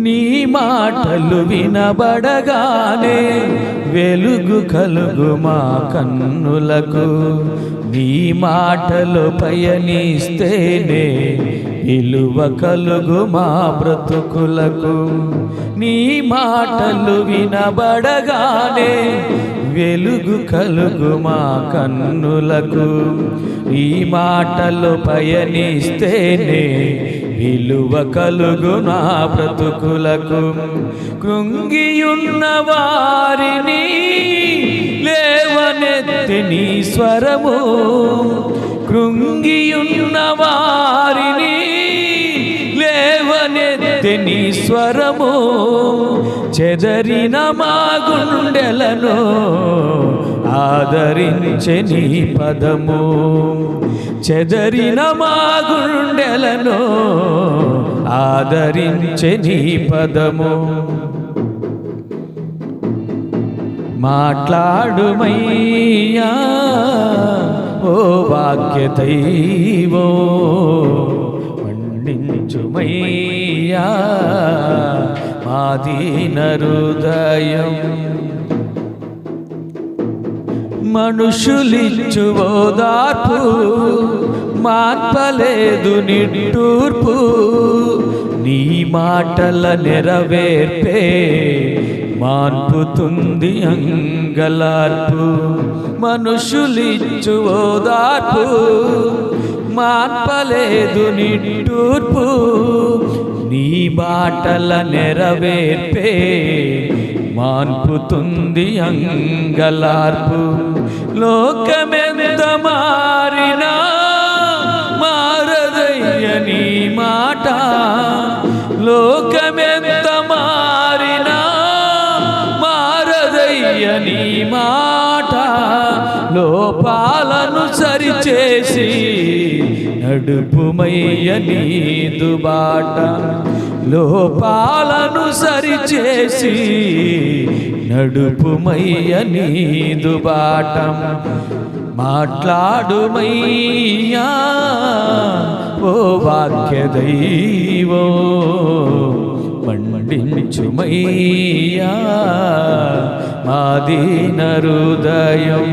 నీ మాటలు వినబడగానే వెలుగు కలుగు మా కన్నులకు, నీ మాటలు పయనిస్తేనే విలువ కలుగు మా బ్రతుకులకు. నీ మాటలు వినబడగానే వెలుగు కలుగు మా కన్నులకు, నీ మాటలు పయనిస్తేనే విలువ కలుగు నా బ్రతుకులకు. కృంగియున్న వారిని లేవనెత్తి నీ స్వరము, కృంగియున్న వారిని లేవనెత్తి నీ స్వరము, చెదరిన మా గుండెలను ఆదరించే నీ పదము, చెదరిన మా గుండెలను ఆదరించే నీ పదము. మాట్లాడుమయ్యా ఓ వాక్య దైవం, మండించుమయ్యా మా దీన హృదయం. మనుషులిచ్చు ఓదార్పు మార్పలేదు నిట్టూర్పు, నీ మాటల నెరవేర్పే మార్పుతుంది అంగలార్పు. మనుషులిచ్చు ఓదార్పు మార్పలేదు నిట్టూర్పు, నీ మాటల నెరవేర్పే మార్పుతుంది అంగలార్పు. లోకమెంత మారినా మారదయ్య నీ మాట, లోకమెంత మారినా మారదయ్య నీ మాట. లోపాలను సరిచేసి నడుపుమయ్య నీదు బాట, లోపాలను సరిచేసి నడుపుమయ్య నీదు బాట. మాట్లాడుమయ్యా ఓ వాక్య దైవం, మండించుమయ్యా మా దీన హృదయం.